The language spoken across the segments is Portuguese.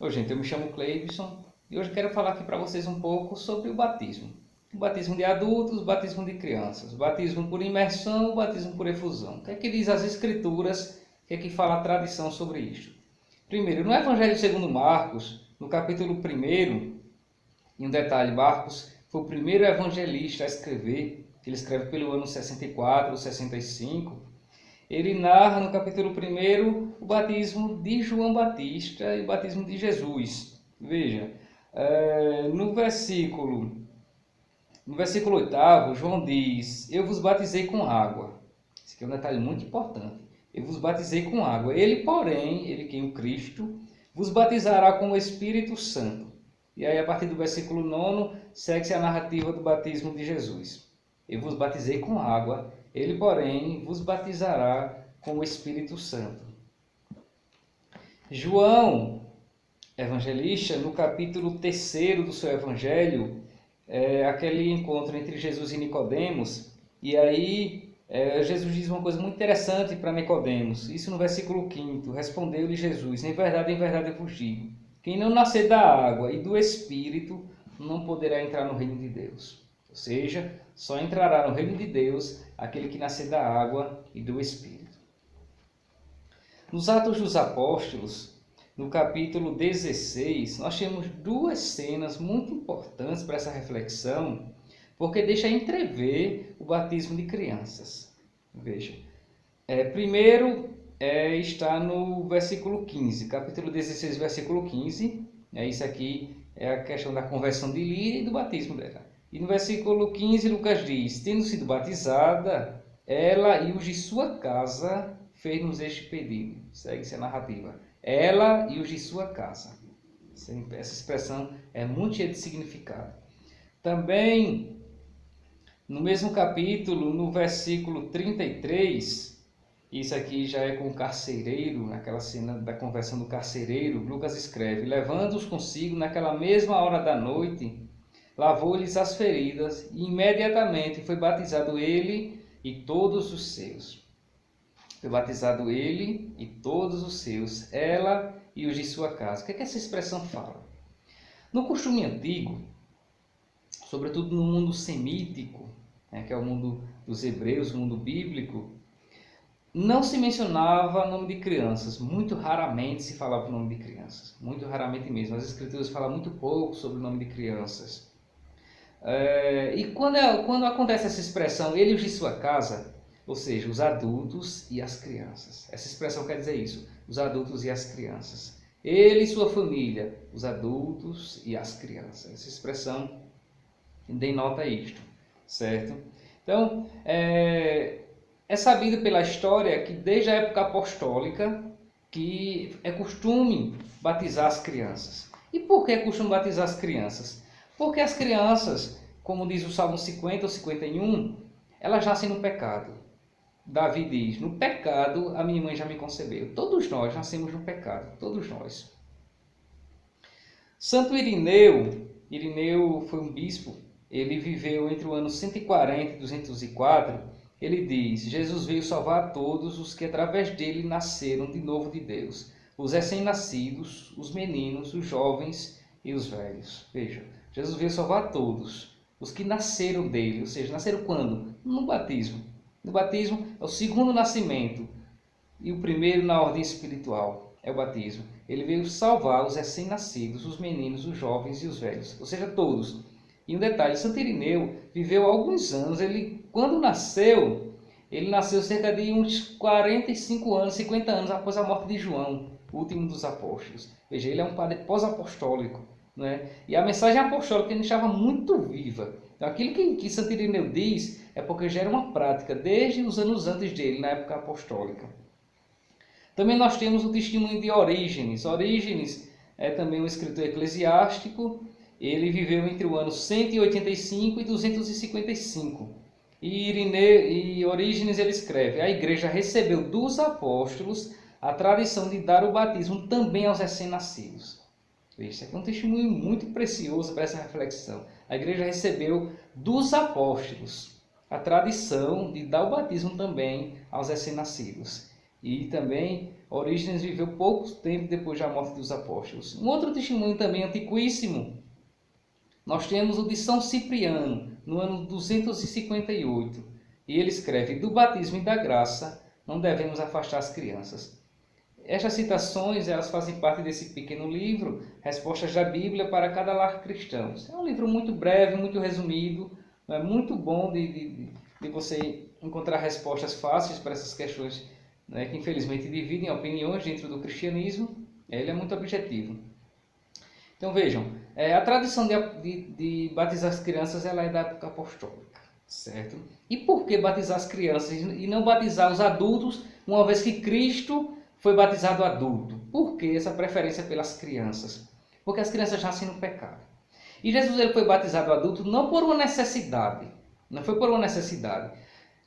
Oi, gente, eu me chamo Cleibson e hoje quero falar aqui para vocês um pouco sobre o batismo. O batismo de adultos, o batismo de crianças, o batismo por imersão, o batismo por efusão. O que é que diz as Escrituras, o que é que fala a tradição sobre isto? Primeiro, no Evangelho segundo Marcos, no capítulo 1, e um detalhe, Marcos foi o primeiro evangelista a escrever, ele escreve pelo ano 64 ou 65, ele narra no capítulo 1 o batismo de João Batista e o batismo de Jesus. Veja, no versículo 8, João diz: Eu vos batizei com água. Esse aqui é um detalhe muito importante. Eu vos batizei com água. Ele, porém, ele que é o Cristo, vos batizará com o Espírito Santo. E aí, a partir do versículo 9, segue-se a narrativa do batismo de Jesus. Eu vos batizei com água, ele, porém, vos batizará com o Espírito Santo. João, evangelista, no capítulo 3 do seu evangelho, aquele encontro entre Jesus e Nicodemos, e aí Jesus diz uma coisa muito interessante para Nicodemos, isso no versículo 5, respondeu-lhe Jesus: em verdade eu vos digo, quem não nascer da água e do Espírito não poderá entrar no reino de Deus. Ou seja, só entrará no reino de Deus aquele que nascer da água e do Espírito. Nos Atos dos Apóstolos, no capítulo 16, nós temos duas cenas muito importantes para essa reflexão, porque deixa entrever o batismo de crianças. Veja, primeiro está no versículo 15, capítulo 16, versículo 15. Isso aqui é a questão da conversão de Lídia e do batismo dela. E no versículo 15, Lucas diz: tendo sido batizada, ela e os de sua casa fez-nos este pedido. Segue-se a narrativa. Ela e os de sua casa. Essa expressão é muito cheia de significado. Também, no mesmo capítulo, no versículo 33, isso aqui já é com o carcereiro, naquela cena da conversão do carcereiro, Lucas escreve: levando-os consigo naquela mesma hora da noite, lavou-lhes as feridas e imediatamente foi batizado ele e todos os seus. Foi batizado ele e todos os seus, ela e os de sua casa. O que é que essa expressão fala? No costume antigo, sobretudo no mundo semítico, que é o mundo dos hebreus, o mundo bíblico, não se mencionava nome de crianças, muito raramente se falava o nome de crianças, muito raramente mesmo. As escrituras falam muito pouco sobre o nome de crianças. E quando acontece essa expressão, ele e os de sua casa, ou seja, os adultos e as crianças. Essa expressão quer dizer isso, os adultos e as crianças. Ele e sua família, os adultos e as crianças. Essa expressão denota isto, certo? Então, é sabido pela história que desde a época apostólica que é costume batizar as crianças. E por que é costume batizar as crianças? Porque as crianças, como diz o Salmo 50 ou 51, elas nascem no pecado. Davi diz: no pecado a minha mãe já me concebeu. Todos nós nascemos no pecado, todos nós. Santo Irineu foi um bispo, ele viveu entre o ano 140 e 204. Ele diz: Jesus veio salvar a todos os que através dele nasceram de novo de Deus, os recém-nascidos, os meninos, os jovens e os velhos. Veja, Jesus veio salvar a todos os que nasceram dele, ou seja, nasceram quando? No batismo. No batismo é o segundo nascimento e o primeiro na ordem espiritual é o batismo. Ele veio salvar os recém-nascidos, os meninos, os jovens e os velhos, ou seja, todos. E um detalhe, Santo Irineu viveu alguns anos, quando nasceu, ele nasceu cerca de uns 45 anos, 50 anos após a morte de João, o último dos apóstolos. Veja, ele é um padre pós-apostólico, né? E a mensagem apostólica ele estava muito viva. Então, aquilo que Santo Irineu diz é porque já era uma prática desde os anos antes dele, na época apostólica. Também nós temos o testemunho de Orígenes. Orígenes é também um escritor eclesiástico. Ele viveu entre o ano 185 e 255. E Orígenes ele escreve: a igreja recebeu dos apóstolos a tradição de dar o batismo também aos recém-nascidos. Isso é um testemunho muito precioso para essa reflexão. A igreja recebeu dos apóstolos a tradição de dar o batismo também aos recém-nascidos. E também Orígenes viveu pouco tempo depois da morte dos apóstolos. Um outro testemunho também antiquíssimo, nós temos o de São Cipriano, no ano 258. E ele escreve: do batismo e da graça não devemos afastar as crianças. Estas citações, elas fazem parte desse pequeno livro, Respostas da Bíblia para cada lar cristão. É um livro muito breve, muito resumido, é muito bom de você encontrar respostas fáceis para essas questões, né, que infelizmente dividem opiniões dentro do cristianismo. Ele é muito objetivo. Então vejam, a tradição de batizar as crianças, ela é da época apostólica, certo? E por que batizar as crianças e não batizar os adultos, uma vez que Cristo foi batizado adulto? Por que essa preferência pelas crianças? Porque as crianças nascem no pecado. E Jesus, ele foi batizado adulto não por uma necessidade, não foi por uma necessidade.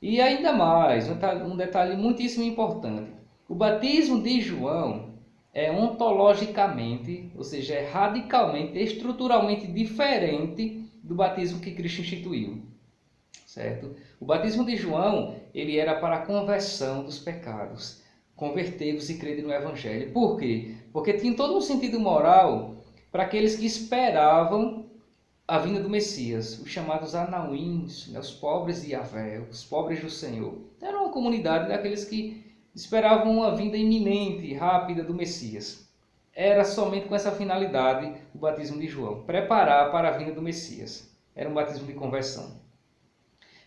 E ainda mais, um detalhe muitíssimo importante: o batismo de João é ontologicamente, ou seja, é radicalmente, estruturalmente diferente do batismo que Cristo instituiu, certo? O batismo de João, ele era para a conversão dos pecados, converter-vos e crede no Evangelho. Por quê? Porque tinha todo um sentido moral para aqueles que esperavam a vinda do Messias, os chamados anauíns, né, os pobres de Yahvé, os pobres do Senhor. Era uma comunidade daqueles que esperavam uma vinda iminente, rápida do Messias. Era somente com essa finalidade o batismo de João, preparar para a vinda do Messias. Era um batismo de conversão.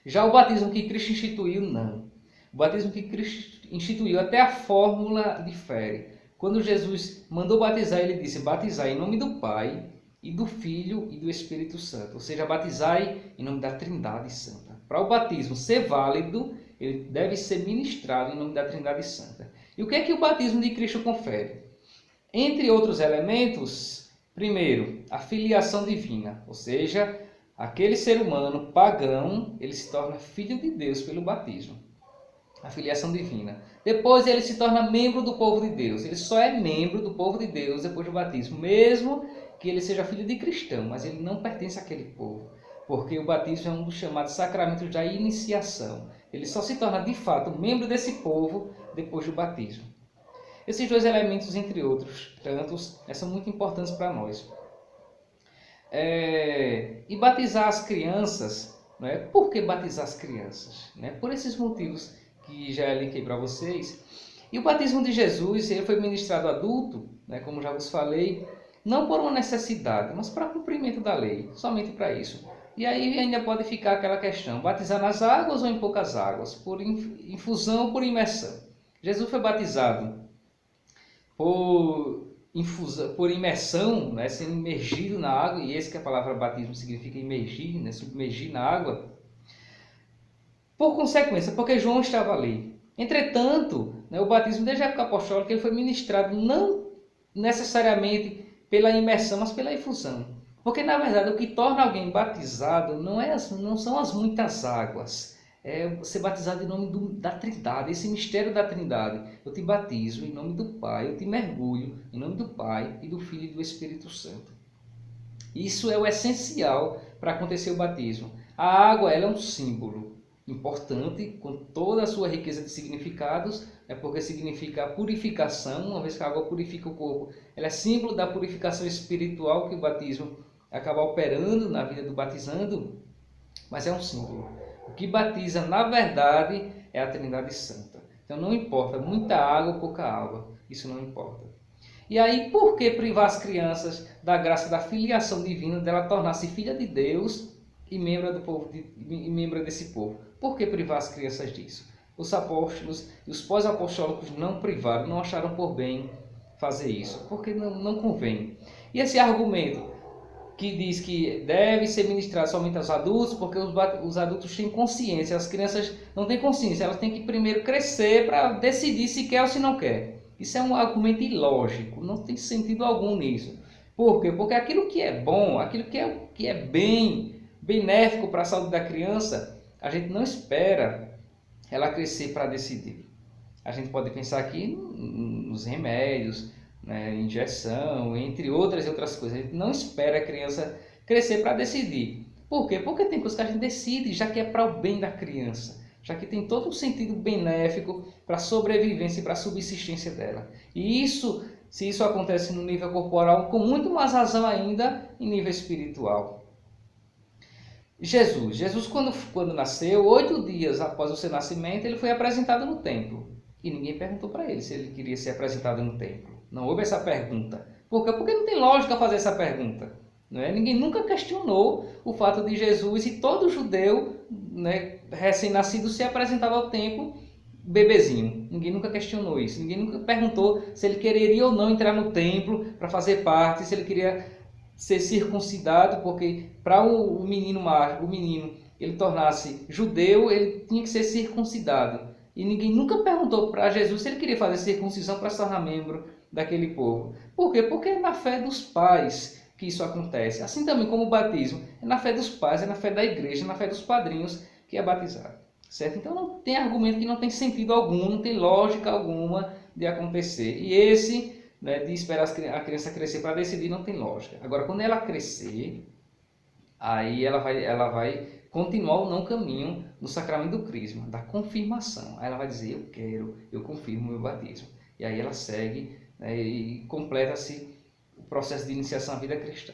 Já o batismo que Cristo instituiu, não. O batismo que Cristo instituiu, até a fórmula difere. Quando Jesus mandou batizar, ele disse: batizai em nome do Pai, e do Filho e do Espírito Santo. Ou seja, batizai em nome da Trindade Santa. Para o batismo ser válido, ele deve ser ministrado em nome da Trindade Santa. E o que é que o batismo de Cristo confere? Entre outros elementos, primeiro, a filiação divina. Ou seja, aquele ser humano pagão, ele se torna filho de Deus pelo batismo. A filiação divina. Depois ele se torna membro do povo de Deus. Ele só é membro do povo de Deus depois do batismo, mesmo que ele seja filho de cristão, mas ele não pertence àquele povo, porque o batismo é um dos chamados sacramentos da iniciação. Ele só se torna de fato membro desse povo depois do batismo. Esses dois elementos, entre outros tantos, são muito importantes para nós. E batizar as crianças, não é? Por que batizar as crianças? Por esses motivos que já linkei para vocês. E o batismo de Jesus, ele foi ministrado adulto, como já vos falei, não por uma necessidade, mas para cumprimento da lei, somente para isso. E aí ainda pode ficar aquela questão: batizar nas águas ou em poucas águas? Por infusão ou por imersão? Jesus foi batizado por imersão, sendo imergido na água, e esse que a palavra batismo significa imergir, submergir na água. Por consequência, porque João estava ali. Entretanto, o batismo desde a época apostólica ele foi ministrado não necessariamente pela imersão, mas pela infusão. Porque, na verdade, o que torna alguém batizado não são as muitas águas. É ser batizado em nome da Trindade, esse mistério da Trindade. Eu te batizo em nome do Pai, eu te mergulho em nome do Pai e do Filho e do Espírito Santo. Isso é o essencial para acontecer o batismo. A água ela é um símbolo importante, com toda a sua riqueza de significados, porque significa a purificação, uma vez que a água purifica o corpo. Ela é símbolo da purificação espiritual que o batismo acaba operando na vida do batizando, mas é um símbolo. O que batiza, na verdade, é a Trindade Santa. Então não importa muita água ou pouca água, isso não importa. E aí, por que privar as crianças da graça da filiação divina, dela tornar-se filha de Deus e membro do povo, e membro desse povo? Por que privar as crianças disso? Os apóstolos e os pós-apostólicos não privaram, não acharam por bem fazer isso, porque não convém. E esse argumento que diz que deve ser ministrado somente aos adultos, porque os adultos têm consciência, as crianças não têm consciência, elas têm que primeiro crescer para decidir se quer ou se não quer. Isso é um argumento ilógico, não tem sentido algum nisso. Por quê? Porque aquilo que é bom, aquilo que é bem benéfico para a saúde da criança, a gente não espera ela crescer para decidir. A gente pode pensar aqui nos remédios, injeção, entre outras coisas. A gente não espera a criança crescer para decidir. Por quê? Porque tem coisas que a gente decide, já que é para o bem da criança. já que tem todo um sentido benéfico para a sobrevivência e para a subsistência dela. E isso, se isso acontece no nível corporal, com muito mais razão ainda em nível espiritual. Jesus quando nasceu, 8 dias após o seu nascimento, ele foi apresentado no templo. E ninguém perguntou para ele se ele queria ser apresentado no templo. Não houve essa pergunta. Por quê? Porque não tem lógica fazer essa pergunta. Não é? Ninguém nunca questionou o fato de Jesus e todo judeu, né, recém-nascido ser apresentado ao templo bebezinho. Ninguém nunca questionou isso. Ninguém nunca perguntou se ele quereria ou não entrar no templo para fazer parte, se ele queria ser circuncidado, porque para o menino mágico, o menino, ele tornasse judeu, ele tinha que ser circuncidado. E ninguém nunca perguntou para Jesus se ele queria fazer circuncisão para se tornar membro daquele povo. Por quê? Porque é na fé dos pais que isso acontece. Assim também como o batismo, é na fé dos pais, é na fé da igreja, é na fé dos padrinhos que é batizado. Certo? Então não tem argumento que não tem sentido algum, não tem lógica alguma de acontecer. E esse, né, de esperar a criança crescer para decidir, não tem lógica. Agora, quando ela crescer, aí ela vai continuar o não caminho do sacramento do crisma, da confirmação. Aí ela vai dizer, eu quero, eu confirmo o meu batismo. E aí ela segue, né, e completa-se o processo de iniciação à vida cristã.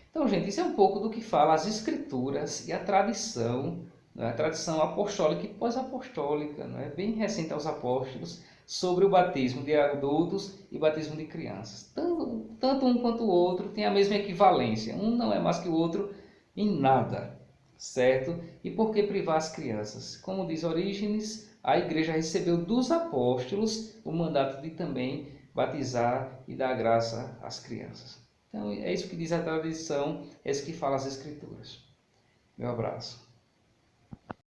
Então, gente, isso é um pouco do que fala as escrituras e a tradição, né, a tradição apostólica e pós-apostólica, né, bem recente aos apóstolos, sobre o batismo de adultos e batismo de crianças. Tanto um quanto o outro tem a mesma equivalência. Um não é mais que o outro em nada, certo? E por que privar as crianças? Como diz Orígenes, a igreja recebeu dos apóstolos o mandato de também batizar e dar graça às crianças. Então é isso que diz a tradição, é isso que fala as escrituras. Meu abraço.